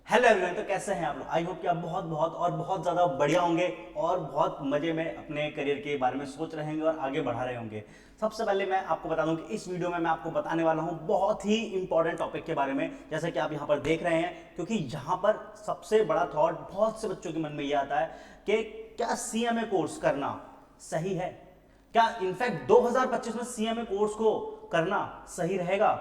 Hello everyone. तो कैसे हैं आप लोग? आई होप कि आप बहुत बहुत और बहुत ज़्यादा बढ़िया होंगे और बहुत मज़े में अपने करियर के बारे में सोच रहे होंगे और आगे बढ़ा रहे होंगे। सबसे पहले मैं आपको बता दूं कि इस वीडियो में मैं आपको बताने वाला हूं बहुत ही इंपॉर्टेंट टॉपिक के बारे में, जैसे कि आप यहां पर देख रहे हैं, क्योंकि यहां पर सबसे बड़ा थॉट बहुत से बच्चों के मन में ये आता है कि क्या सीएमए कोर्स करना सही है? क्या इनफैक्ट 2025 में सीएमए कोर्स को करना सही रहेगा?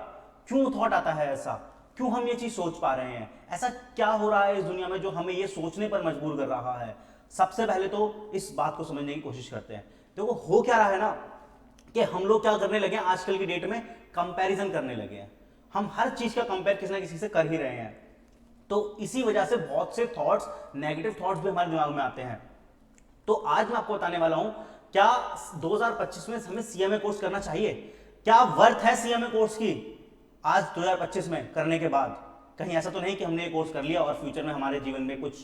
क्यों थॉट आता है ऐसा? क्यों हम ये चीज सोच पा रहे हैं? ऐसा क्या हो रहा है इस दुनिया में जो हमें ये सोचने पर मजबूर कर रहा है? सबसे पहले तो इस बात को समझने की कोशिश करते हैं। देखो, हो क्या रहा है ना कि हम लोग क्या करने लगे हैं आजकल की डेट में? कंपैरिजन करने लगे हैं। हम हर चीज का कंपेयर किसी ना किसी से कर ही रहे हैं। तो इसी वजह से बहुत से थॉट्स, नेगेटिव थॉट्स भी हमारे दिमाग में आते हैं। तो आज मैं आपको बताने वाला हूं, क्या 2025 में हमें सीएमए कोर्स करना चाहिए? क्या वर्थ है सीएमए कोर्स की आज 2025 में करने के बाद? कहीं ऐसा तो नहीं कि हमने ये कोर्स कर लिया और फ्यूचर में हमारे जीवन में कुछ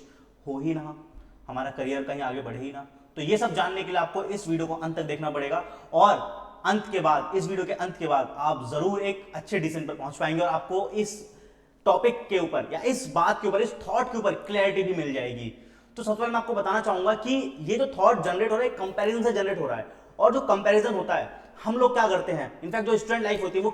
हो ही ना, हमारा करियर कहीं आगे बढ़े ही ना। तो ये सब जानने के लिए आपको इस वीडियो को अंत तक देखना पड़ेगा, और अंत के बाद, इस वीडियो के अंत के बाद आप जरूर एक अच्छे डिसीजन पर पहुंच पाएंगे और आपको इस टॉपिक के ऊपर या इस बात के ऊपर, इस थॉट के ऊपर क्लैरिटी भी मिल जाएगी। तो सबसे पहले मैं आपको बताना चाहूंगा कि ये जो थॉट जनरेट हो रहा है कंपैरिजन से जनरेट हो रहा है। और जो कंपैरिजन होता है, हम लोग क्या करते हैं, इनफैक्ट जो स्टूडेंट लाइफ होती है वो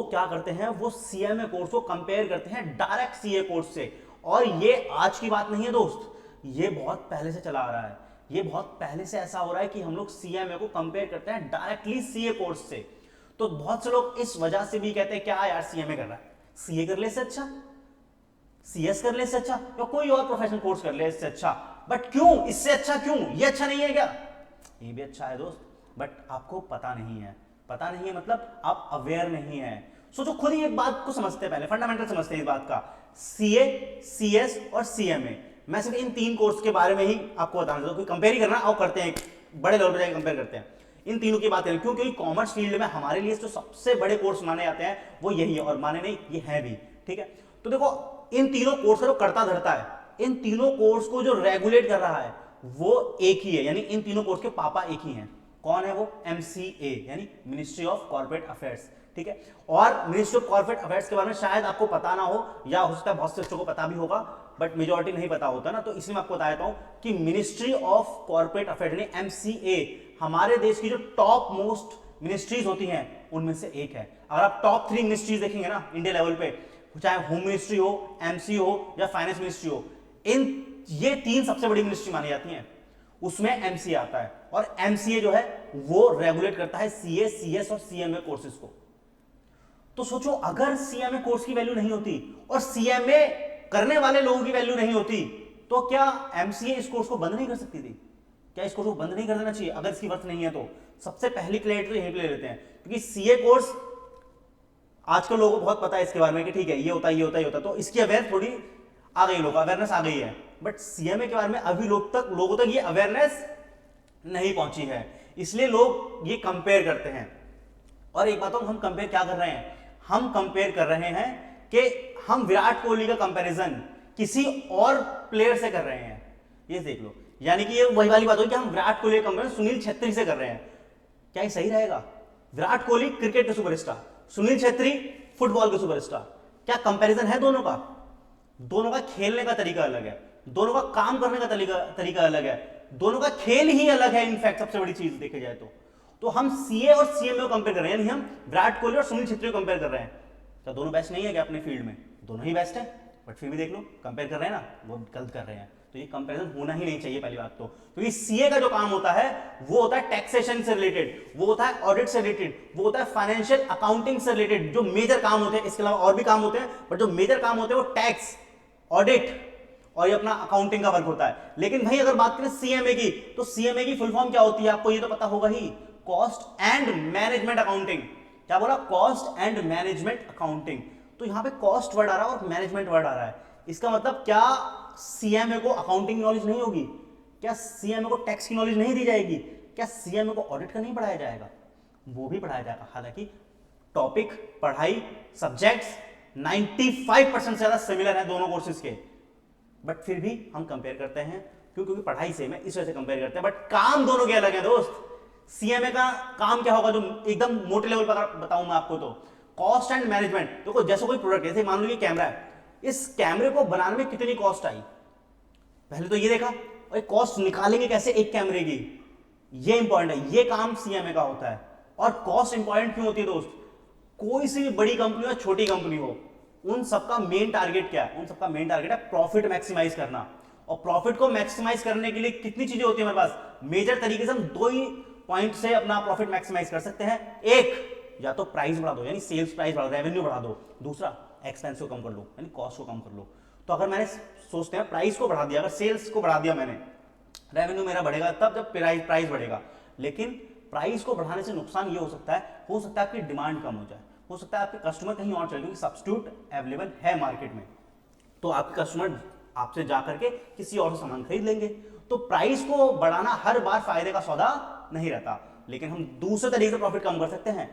क्या करती है, वो सीएमए कोर्स को कंपेयर करते हैं डायरेक्ट सीए कोर्स से। और ये आज की बात नहीं है दोस्त, ये बहुत पहले से चला आ रहा है। ये बहुत पहले से ऐसा हो रहा है कि हम लोग सीएमए को कंपेयर करते हैं डायरेक्टली सीए कोर्स से। तो बहुत से लोग इस वजह से भी कहते हैं क्या यार सीएमए कर रहा है, सीए कर ले इससे अच्छा, सीएस कर ले इससे अच्छा, या कोई और प्रोफेशनल कोर्स कर ले इससे अच्छा। बट क्यों इससे अच्छा? क्यों ये अच्छा नहीं है क्या? ये भी अच्छा है दोस्त, बट आपको पता नहीं है। पता नहीं है मतलब आप अवेयर नहीं है। सोचो खुद ही एक बात को समझते हैं, पहले फंडामेंटल समझते हैं इस बात का। सीए, सीएस और सीएमए, मैं सिर्फ इन तीन कोर्स के बारे में ही आपको बताना चाहता हूं। कंपेयर ही करना और करते हैं, बड़े लेवल पर जाकर कंपेयर करते हैं। इन तीनों की बात करें, क्योंकि कॉमर्स फील्ड में हमारे लिए जो सबसे बड़े कोर्स माने जाते हैं वो यही है, और माने नहीं ये है भी, ठीक है। तो देखो, इन तीनों कोर्स का जो करता धरता है, इन तीनों कोर्स को जो रेगुलेट कर रहा है वो एक ही है, यानी इन तीनों कोर्स के पापा एक ही हैं। कौन है वो? एमसीए, यानी मिनिस्ट्री ऑफ कॉर्पोरेट अफेयर्स, ठीक है। और मिनिस्ट्री ऑफ कॉर्पोरेट अफेयर्स के बारे में शायद आपको पता ना हो, या हो सकता है बहुत से बच्चों को पता भी होगा, बट मेजॉरिटी नहीं पता होता ना। तो इसलिए मैं आपको बता देता हूं कि मिनिस्ट्री ऑफ कॉर्पोरेट अफेयर्स यानी एमसीए हमारे देश की जो टॉप मोस्ट मिनिस्ट्रीज होती हैं उनमें से एक है। अगर आप टॉप 3 मिनिस्ट्रीज देखेंगे ना इंडिया लेवल पे, चाहे होम मिनिस्ट्री हो, एमसी हो या फाइनेंस मिनिस्ट्री हो, ये तीन सबसे बड़ी मिनिस्ट्री मानी जाती हैं, उसमें एमसीए आता है। और एमसीए जो है वो रेगुलेट करता है सीए, सीएस और सीएमए कोर्सेज को। तो सोचो, अगर सीएमए कोर्स की वैल्यू नहीं होती और सीएमए करने वाले लोगों की वैल्यू नहीं होती, तो क्या एमसीए इस कोर्स को बंद नहीं कर सकती थी? क्या इस कोर्स को बंद नहीं कर देना चाहिए अगर इसकी वर्थ नहीं है तो? सबसे पहली क्लैरिटी यहीं पे ले लेते हैं, क्योंकि सीए कोर्स आजकल लोगों को बहुत पता है इसके बारे में कि ठीक है ये होता है, ये होता है, ये होता है, तो इसकी अवेयर थोड़ी आ गई, लोग अवेयरनेस आ गई है। बट सीएमए के बारे में अभी लोगों तक ये अवेयरनेस नहीं पहुंची है, इसलिए लोग ये कंपेयर करते हैं। और एक बात, हम कंपेयर क्या कर रहे हैं? हम कंपेयर कर रहे हैं कि हम विराट कोहली का कंपैरिजन किसी और प्लेयर से कर रहे हैं। ये देख लो, यानी कि ये वही वाली बात होगी कि हम विराट कोहली का कंपैरिजन सुनील छेत्री से कर रहे हैं। क्या ये सही रहेगा? विराट कोहली क्रिकेट के सुपरस्टार, सुनील छेत्री फुटबॉल के सुपरस्टार, क्या कंपैरिजन है दोनों का? दोनों का खेलने का तरीका अलग है, दोनों का काम करने का तरीका अलग है, दोनों का खेल ही अलग है। इनफैक्ट सबसे बड़ी चीज देखी जाए तो हम सीए और सीएमए को कंपेयर कर रहे हैं, यानी हम विराट कोहली और सुनील छेत्री को कंपेयर कर रहे हैं। क्या दोनों बेस्ट नहीं है क्या अपने फील्ड में? दोनों ही बेस्ट है, बट फिर भी देख लो कंपेयर कर रहे हैं ना, वो गलत कर रहे हैं। तो ये कंपैरिजन होना ही नहीं चाहिए पहली बात तो, क्योंकि सीए का जो काम होता है वो होता है टैक्सेशन से रिलेटेड, वो होता है ऑडिट से रिलेटेड, वो होता है फाइनेंशियल अकाउंटिंग से रिलेटेड, जो मेजर काम होते हैं। इसके अलावा और भी काम होते हैं, बट जो मेजर काम होते हैं वो टैक्स, ऑडिट और ये अपना अकाउंटिंग का वर्क होता है। लेकिन भाई अगर बात करें सीएमए की, तो सीएमए की फुल फॉर्म क्या होती है आपको ये तो पता होगा ही, कॉस्ट एंड मैनेजमेंट अकाउंटिंग। क्या बोला? Cost and management accounting. तो यहां पे कॉस्ट वर्ड आ रहा है और मैनेजमेंट वर्ड आ रहा है। इसका मतलब क्या सीएमए को अकाउंटिंग की नॉलेज नहीं होगी? क्या सीएमए को टैक्स की नॉलेज नहीं दी जाएगी? क्या सीएमए को ऑडिट का नहीं पढ़ाया जाएगा? वो भी पढ़ाया जाएगा। हालांकि टॉपिक, पढ़ाई, सब्जेक्ट्स 95% से ज्यादा सिमिलर है दोनों कोर्सेज के, बट फिर भी हम कंपेयर करते हैं। क्योंकि पढ़ाई से में इस वजह से कंपेयर करते हैं, बट काम दोनों के अलग है दोस्त। सीएमए का काम क्या होगा, जो एकदम मोटे लेवल पर बताऊं मैं आपको, तो कॉस्ट एंड मैनेजमेंट। देखो, जैसे कोई प्रोडक्ट, जैसे मान लो ये कैमरा है, इस कैमरे को बनाने में कितनी कॉस्ट आई, पहले तो ये देखा, और कॉस्ट निकालेंगे कैसे एक कैमरे की, ये इंपॉर्टेंट है, ये काम सीएमए का होता है। और कॉस्ट इंपॉर्टेंट क्यों होती है दोस्त, कोई सी भी बड़ी कंपनी हो छोटी कंपनी हो, उन सबका मेन टारगेट क्या है, उन सबका मेन टारगेट है प्रॉफिट मैक्सिमाइज करना। और प्रॉफिट को मैक्सिमाइज करने के लिए कितनी चीजें होती है हमारे पास, मेजर तरीके से हम दो ही पॉइंट से अपना प्रॉफिट मैक्सिमाइज कर सकते हैं। एक, या तो प्राइस बढ़ा दो, यानी सेल्स प्राइस बढ़ा दो, रेवेन्यू बढ़ा दो। दूसरा, एक्सपेंस को कम कर लो, यानी कॉस्ट को कम कर लो। तो अगर मैंने सोचते हैं प्राइस को बढ़ा दिया, अगर सेल्स को बढ़ा दिया मैंने, रेवेन्यू मेरा बढ़ेगा तब जब प्राइस बढ़ेगा। लेकिन प्राइस को बढ़ाने से नुकसान ये हो सकता है आपकी डिमांड कम हो जाए, हो सकता है आपके कस्टमर कहीं और चले, क्योंकि सब्स्टिट्यूट अवेलेबल है मार्केट में, तो आपके कस्टमर आपसे जाकर के किसी और से सामान खरीद लेंगे। तो प्राइस को बढ़ाना हर बार फायदे का सौदा नहीं रहता, लेकिन हम दूसरे तरीके से प्रॉफिट कम कर सकते हैं,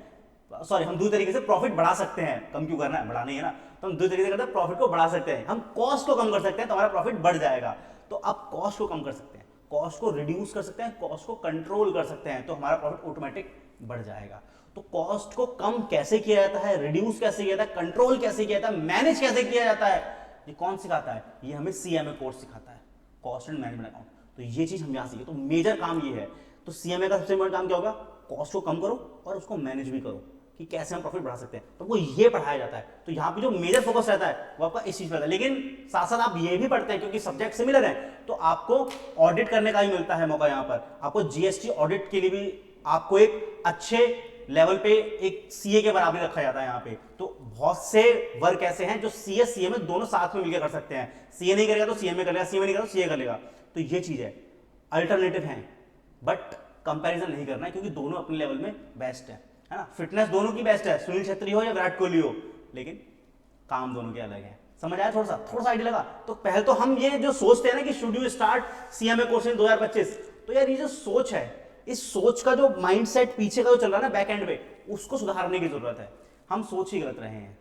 हम दूसरे तरीके से प्रॉफिट बढ़ा सकते हैं। कम क्यों करना है, बढ़ाना ही है ना, तो हम दूसरे तरीके से करते हैं, प्रॉफिट को बढ़ा सकते हैं, हम कॉस्ट को कम कर सकते हैं, तो हमारा प्रॉफिट बढ़ जाएगा। तो अब कॉस्ट को कम कर सकते हैं, कॉस्ट को रिड्यूस कर सकते हैं, कॉस्ट को कंट्रोल कर सकते हैं, तो हमारा प्रॉफिट ऑटोमेटिक बढ़ जाएगा। तो कॉस्ट को कम कैसे किया जाता है, रिड्यूस कैसे किया जाता है, कंट्रोल कैसे किया जाता है, मैनेज कैसे किया जाता है, ये कौन सिखाता है, ये हमें सीएमए कोर्स सिखाता है, कॉस्ट एंड मैनेजमेंट अकाउंट। तो ये चीज हम यहां सीखे, तो मेजर काम ये है। तो सीएमए का सबसे बड़ा काम क्या होगा, कॉस्ट को कम करो और उसको मैनेज भी करो कि कैसे हम प्रॉफिट बढ़ा सकते हैं, तो वो ये पढ़ाया जाता है। तो यहाँ पे जो मेजर फोकस रहता है वो आपका इस चीज पर रहता है, लेकिन साथ साथ आप ये भी पढ़ते हैं क्योंकि सब्जेक्ट सिमिलर है, तो आपको ऑडिट करने का भी मिलता है मौका। यहाँ पर आपको जीएसटी ऑडिट के लिए भी आपको एक अच्छे लेवल पे एक सीए के बराबर रखा जाता है यहाँ पे। तो बहुत से वर्क ऐसे हैं जो सीए सीएमए दोनों साथ में मिलकर कर सकते हैं, सीए नहीं करेगा तो सीएमए कर लेगा, सीएमए नहीं करेगा तो सीए कर लेगा। तो ये चीज है, अल्टरनेटिव है, बट कंपैरिजन नहीं करना है क्योंकि दोनों अपने लेवल में बेस्ट है ना। फिटनेस दोनों की बेस्ट है, सुनील छेत्री हो या विराट कोहली हो, लेकिन काम दोनों के अलग है। समझ आया, थोड़ा सा आइडिया लगा। तो पहले तो हम ये जो सोचते हैं ना कि should you start CMA course in 2025, तो यार ये जो सोच है, इस सोच का जो माइंडसेट पीछे का जो चल रहा है ना बैक एंड पे, उसको सुधारने की जरूरत है। हम सोच ही गलत रहे हैं,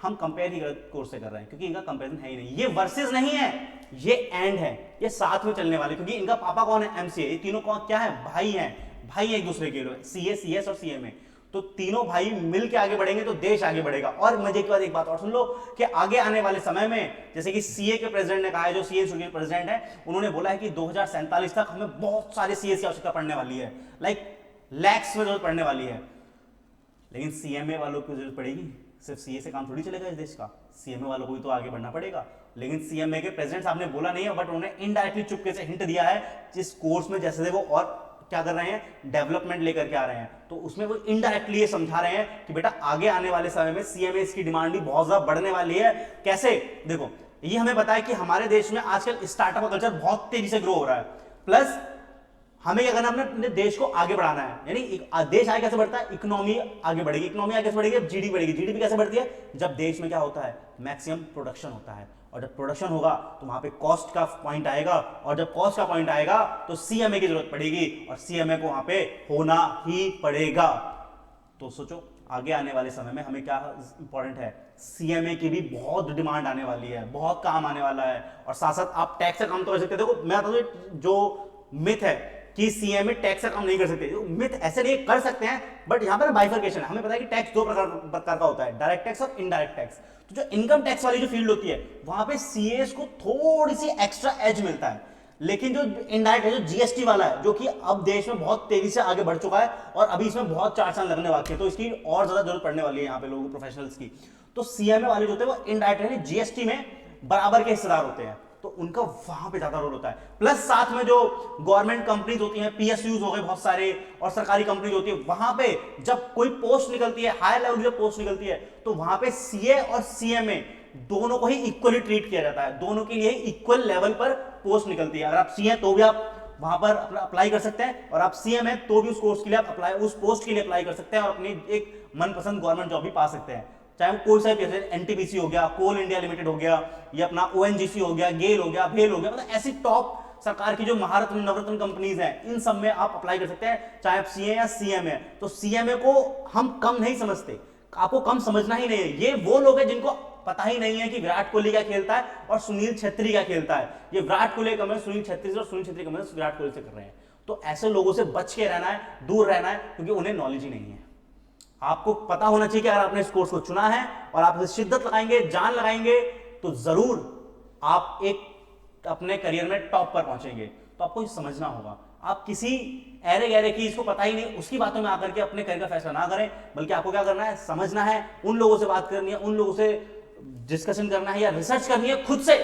हम कंपेयर ही गलत कोर्स से कर रहे हैं, क्योंकि इनका कंपेरिजन है ही नहीं। ये वर्सेस नहीं है, ये एंड है, ये साथ में चलने वाले, क्योंकि इनका पापा कौन है, एमसीए। ये तीनों कौन क्या है, भाई हैं, भाई एक दूसरे के लोग, सीए सीएस और सीएमए। तो तीनों भाई मिल के आगे बढ़ेंगे तो देश आगे बढ़ेगा। और मजे की बात एक बात और सुन लो कि आगे आने वाले समय में, जैसे कि सीए के प्रेसिडेंट ने कहा है, जो सीए के प्रेसिडेंट है, उन्होंने बोला है कि 2047 तक हमें बहुत सारे सीए की आवश्यकता पड़ने वाली है, लाइक लैक्स में जरूरत पड़ने वाली है। लेकिन सीएमए वालों की जरूरत पड़ेगी, सिर्फ सीए से काम थोड़ी चलेगा इस देश का, सीएमए वालों को भी तो आगे बढ़ना पड़ेगा। लेकिन सीएमए के प्रेसिडेंट साहब ने बोला नहीं है, बट उन्होंने इनडायरेक्टली चुपके से हिंट दिया है, जिस कोर्स में जैसे वो और क्या कर रहे हैं, डेवलपमेंट लेकर के आ रहे हैं, तो उसमें वो इनडायरेक्टली ये समझा रहे हैं कि बेटा आगे आने वाले समय में सीएमए की डिमांड भी बहुत ज्यादा बढ़ने वाली है। कैसे, देखो ये हमें पता है कि हमारे देश में आजकल स्टार्टअप का कल्चर बहुत तेजी से ग्रो हो रहा है, प्लस हमें क्या करना है, अपने देश को आगे बढ़ाना है। यानी देश आगे कैसे बढ़ता है, इकोनॉमी आगे बढ़ेगी, इकोनॉमी आगे कैसे बढ़ेगी, जीडीपी बढ़ेगी। जीडीपी कैसे बढ़ती है, जब देश में क्या होता है, मैक्सिमम प्रोडक्शन होता है, और जब प्रोडक्शन होगा तो वहां पे कॉस्ट का पॉइंट आएगा, और जब कॉस्ट का पॉइंट आएगा तो सीएमए की जरूरत पड़ेगी, और सीएमए को वहां पे होना ही पड़ेगा। तो सोचो आगे आने वाले समय में हमें क्या इंपॉर्टेंट है, सीएमए की भी बहुत डिमांड आने वाली है, बहुत काम आने वाला है। और साथ साथ आप टैक्स का काम तो कर सकते हैं। देखो मैं बताऊं, जो मिथ है कि सीएमए टैक्स का काम नहीं कर सकते, मिथ ऐसे नहीं, कर सकते हैं, बट यहां पर बाइफरकेशन है। हमें पता है कि टैक्स दो प्रकार का होता है, डायरेक्ट टैक्स और इनडायरेक्ट टैक्स। तो जो इनकम टैक्स वाली जो फील्ड होती है, वहां पे सीएस को थोड़ी सी एक्स्ट्रा एज मिलता है। लेकिन जो इनडायरेक्ट है, जो जीएसटी वाला है, जो कि अब देश में बहुत तेजी से आगे बढ़ चुका है, और अभी इसमें बहुत 4 साल लगने वाले हैं, तो इसकी और ज्यादा जरूरत पड़ने वाली है यहाँ पे लोगों प्रोफेशनल्स की। तो सीएमए वाले जो होते हैं वो इनडायरेक्ट है, जीएसटी में बराबर के हिस्सेदार होते हैं, तो उनका वहां पे ज्यादा रोल होता है। प्लस साथ में जो गवर्नमेंट कंपनीज होती हैं, पीएसयूज हो गए बहुत सारे, और सरकारी कंपनीज होती है, वहां पे जब कोई पोस्ट निकलती है, हाई लेवल की पोस्ट निकलती है, तो वहां पे सीए और सीएमए दोनों को ही इक्वली ट्रीट किया जाता है, दोनों के लिए इक्वल लेवल पर पोस्ट निकलती है। अगर आप सीए तो भी आप वहां पर अप्लाई कर सकते हैं, और आप सीएम है तो भी उस कोर्स के लिए आप उस पोस्ट के लिए अप्लाई कर सकते हैं, और अपनी एक मनपसंद गवर्नमेंट जॉब भी पा सकते हैं। चाहे वो कोई सा भी, एनटीपीसी हो गया, कोल इंडिया लिमिटेड हो गया, या अपना ओएनजीसी हो गया, गेल हो गया, भेल हो गया, मतलब ऐसी टॉप सरकार की जो महारत्न नवरत्न कंपनीज हैं, इन सब में आप अप्लाई कर सकते हैं, चाहे आप सीए या सीएमए। तो सीएमए को हम कम नहीं समझते, आपको कम समझना ही नहीं है। ये वो लोग हैं जिनको पता ही नहीं है कि विराट कोहली क्या खेलता है और सुनील छेत्री क्या खेलता है। ये विराट कोहली का मैच सुनील छेत्री से, और सुनील छेत्री का मैच विराट कोहली से कर रहे हैं। तो ऐसे लोगों से बच के रहना है, दूर रहना है, क्योंकि उन्हें नॉलेज ही नहीं है। आपको पता होना चाहिए कि अगर आपने इस कोर्स को चुना है और आप शिद्दत लगाएंगे, जान लगाएंगे, तो जरूर आप एक अपने करियर में टॉप पर पहुंचेंगे। तो आपको ये समझना होगा, आप किसी ऐरे गहरे की इसको पता ही नहीं उसकी बातों में आकर के अपने करियर का फैसला ना करें, बल्कि आपको क्या करना है, समझना है, उन लोगों से बात करनी है, उन लोगों से डिस्कशन करना है या रिसर्च करनी है खुद से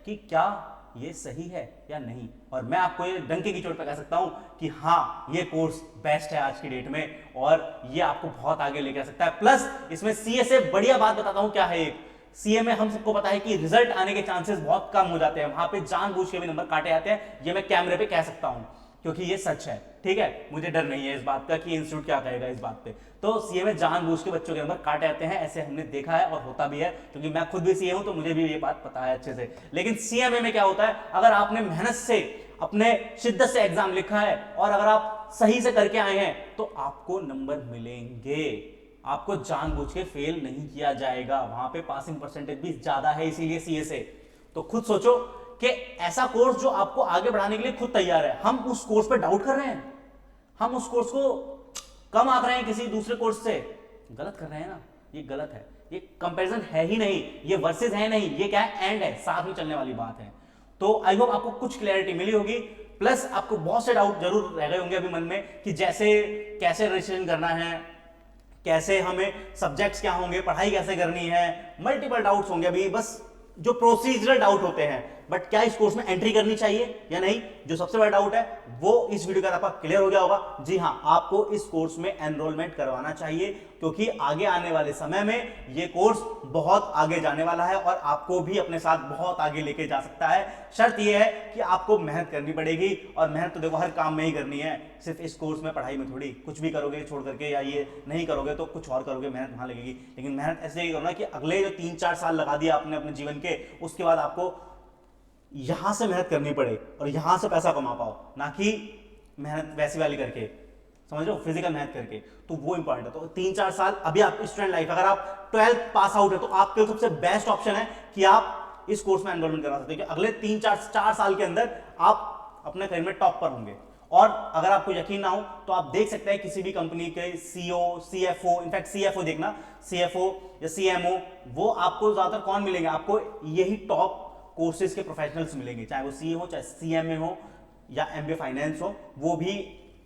कि क्या ये सही है या नहीं। और मैं आपको ये डंके की चोट पर कह सकता हूं कि हाँ, ये कोर्स बेस्ट है आज की डेट में और ये आपको बहुत आगे लेके आ सकता है। प्लस इसमें सीए से बढ़िया बात बताता हूं क्या है, एक सीए में हम सबको पता है कि रिजल्ट आने के चांसेस बहुत कम हो जाते हैं, वहां पे जानबूझ के भी नंबर काटे जाते हैं, ये मैं कैमरे पे कह सकता हूं क्योंकि ये सच है। ठीक है, मुझे डर नहीं है इस बात का कि इंस्टीट्यूट क्या कहेगा इस बात पे। तो सीए में जानबूझ के बच्चों के नंबर काटे जाते हैं, ऐसे हमने देखा है और होता भी है, क्योंकि मैं खुद भी सीए हूं तो मुझे भी ये बात पता है अच्छे से। लेकिन सीएमए में क्या होता है, अगर आपने मेहनत से अपने शिद्दत से एग्जाम लिखा है और अगर आप सही से करके आए हैं तो आपको नंबर मिलेंगे, आपको जानबूझ के फेल नहीं किया जाएगा, वहां पे पासिंग परसेंटेज भी ज्यादा है इसीलिए सीए से। तो खुद सोचो कि ऐसा कोर्स जो आपको आगे बढ़ाने के लिए खुद तैयार है, हम उस कोर्स पर डाउट कर रहे हैं, हम उस कोर्स को कम आंक रहे हैं किसी दूसरे कोर्स से, गलत कर रहे हैं ना, ये गलत है, ये कंपैरिजन है ही नहीं, ये वर्सेस है नहीं, ये क्या है, एंड है, साथ में चलने वाली बात है। तो आई होप आपको कुछ क्लैरिटी मिली होगी। प्लस आपको बहुत से डाउट जरूर रह गए होंगे अभी मन में कि जैसे कैसे रजिस्ट्रेशन करना है, कैसे हमें सब्जेक्ट्स क्या होंगे, पढ़ाई कैसे करनी है, मल्टीपल डाउट्स होंगे अभी, बस जो प्रोसीजरल डाउट होते हैं, बट क्या इस कोर्स में एंट्री करनी चाहिए या नहीं, जो सबसे बड़ा डाउट है वो इस वीडियो का आपका क्लियर हो गया होगा। जी हाँ, आपको इस कोर्स में एनरोलमेंट करवाना चाहिए क्योंकि आगे आने वाले समय में ये कोर्स बहुत आगे जाने वाला है और आपको भी अपने साथ बहुत आगे लेके जा सकता है। शर्त यह है कि आपको मेहनत करनी पड़ेगी और मेहनत तो देखो हर काम में ही करनी है, सिर्फ इस कोर्स में पढ़ाई में थोड़ी, कुछ भी करोगे छोड़ करके या ये नहीं करोगे तो कुछ और करोगे, मेहनत वहां लगेगी। लेकिन मेहनत ऐसे ही करना कि अगले जो 3-4 साल लगा दिया आपने अपने जीवन के, उसके बाद आपको यहां से मेहनत करनी पड़े और यहां से पैसा कमा पाओ, ना कि मेहनत वैसी वाली करके, समझ रहे हो, फिजिकल मेहनत करके। तो वो इंपॉर्टेंट है। तो 3-4 साल अभी आप स्टूडेंट लाइफ, अगर आप 12th पास आउट है तो आपके लिए सबसे बेस्ट ऑप्शन है कि आप इस कोर्स में एनरोलमेंट करा सकते हैं, अगले 3-4 साल के अंदर आप अपने करियर में टॉप पर होंगे। और अगर आपको यकीन ना हो तो आप देख सकते हैं किसी भी कंपनी के सीईओ, सीएफओ, इनफैक्ट सीएफओ देखना, सीएफओ या सीएमओ, वो आपको ज्यादातर कौन मिलेंगे, आपको यही टॉप कोर्सेज के प्रोफेशनल्स मिलेंगे, चाहे वो सीए हो, चाहे सीएमए हो या एमबीए फाइनेंस हो, वो भी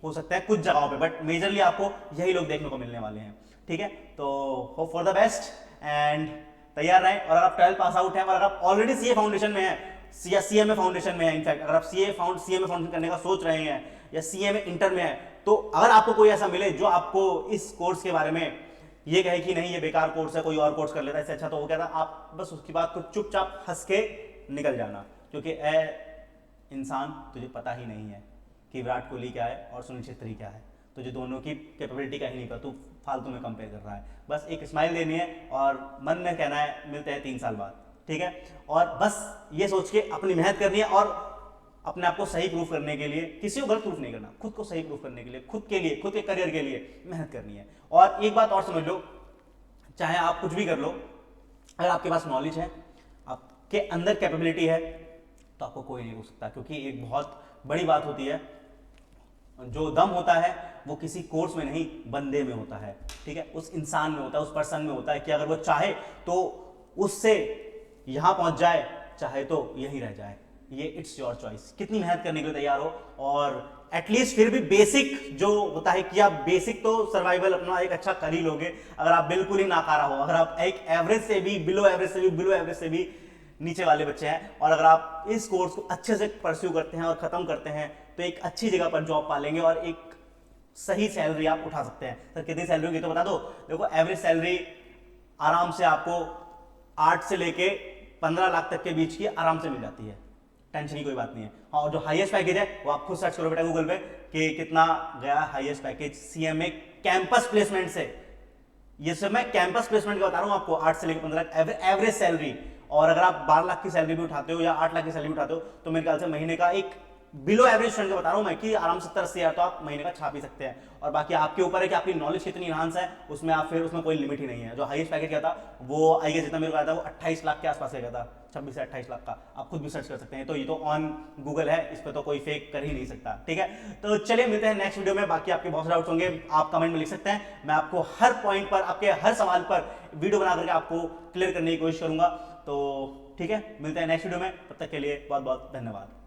हो सकता है कुछ जगहों पे, बट मेजरली आपको यही लोग देखने को मिलने वाले हैं। ठीक है, तो hope for the best and तैयार रहें। और अगर आप 12 पास आउट हैं और अगर आप ऑलरेडी सीए फाउंडेशन में हैं या सीएमए फाउंडेशन में है, इनफैक्ट अगर आप सीएमए फाउंडेशन करने का सोच रहे हैं या सीएमए इंटर में है, तो अगर आपको कोई ऐसा मिले जो आपको इस कोर्स के बारे में ये कहे कि नहीं ये बेकार कोर्स है, कोई और कोर्स कर लेता है इससे अच्छा, तो वो कहता आप बस उसकी बात को चुपचाप हंस के निकल जाना, क्योंकि इंसान तुझे पता ही नहीं है कि विराट कोहली क्या है और सुनील छेत्री क्या है, तुझे दोनों की कैपेबिलिटी का ही नहीं पता, तू फालतू में कंपेयर कर रहा है। बस एक स्माइल देनी है और मन में कहना है मिलते हैं 3 साल बाद, ठीक है। और बस ये सोच के अपनी मेहनत करनी है और अपने आप को सही प्रूफ करने के लिए, किसी को गलत प्रूफ नहीं करना, खुद को सही प्रूफ करने के लिए, खुद के लिए, खुद के करियर के लिए मेहनत करनी है। और एक बात और समझ लो, चाहे आप कुछ भी कर लो, अगर आपके पास नॉलेज है, आपके अंदर कैपेबिलिटी है, तो आपको कोई नहीं रोक सकता, क्योंकि एक बहुत बड़ी बात होती है, जो दम होता है वो किसी कोर्स में नहीं, बंदे में होता है, ठीक है, उस इंसान में होता है, उस पर्सन में होता है कि अगर वो चाहे तो उससे यहां पहुंच जाए, चाहे तो यहीं रह जाए। ये इट्स योर चॉइस, कितनी मेहनत करने के लिए तैयार हो। और एटलीस्ट फिर भी बेसिक जो होता है कि आप बेसिक तो सर्वाइवल अपना एक अच्छा कर ही लोगे। अगर आप बिल्कुल ही नाकारा हो, अगर आप एक एवरेज से भी, बिलो एवरेज से भी, बिलो एवरेज से भी नीचे वाले बच्चे हैं, और अगर आप इस कोर्स को अच्छे से परस्यू करते हैं और खत्म करते हैं, तो एक अच्छी जगह पर जॉब पालेंगे और एक सही सैलरी आप उठा सकते हैं। सर कितनी सैलरी होगी तो बता दो। देखो एवरेज सैलरी आराम से आपको 8 से लेके 15 लाख तक के बीच की आराम से मिल जाती है, टेंशन की कोई बात नहीं है। हाँ, और जो हाईएस्ट पैकेज है वो आप खुद सर्च करो बेटा गूगल पे कि कितना गया highest package CMA campus placement से। ये सब मैं कैंपस प्लेसमेंट का बता रहा हूं आपको, 8 से लेकर 15 लाख एवरेज सैलरी। और अगर आप 12 लाख की सैलरी भी उठाते हो या 8 लाख की सैलरी उठाते हो, तो मेरे ख्याल से महीने का एक बिलो एवरेज स्टूडेंट का बता रहा हूं मैं कि आराम से 70-80 हज़ार तो आप महीने का छाप ही सकते हैं। और बाकी आपके ऊपर है कि आपकी नॉलेज कितनी इनहांस है, उसमें आप फिर उसमें कोई लिमिट ही नहीं है। जो हाईएस्ट पैकेज का था वो आई गेस जितना मेरे को आया था वो 28 लाख के आसपास गया था, 26 से 28 लाख का। आप खुद भी सर्च कर सकते हैं, तो ये तो ऑन गूगल है, इस पर तो कोई फेक कर ही नहीं सकता, ठीक है। तो चलिए मिलते हैं नेक्स्ट वीडियो में। बाकी आपके बहुत डाउट्स होंगे, आप कमेंट में लिख सकते हैं, मैं आपको हर पॉइंट पर, आपके हर सवाल पर वीडियो बना करके आपको क्लियर करने की कोशिश करूंगा। तो ठीक है, मिलते हैं नेक्स्ट वीडियो में, तब तक के लिए बहुत बहुत धन्यवाद।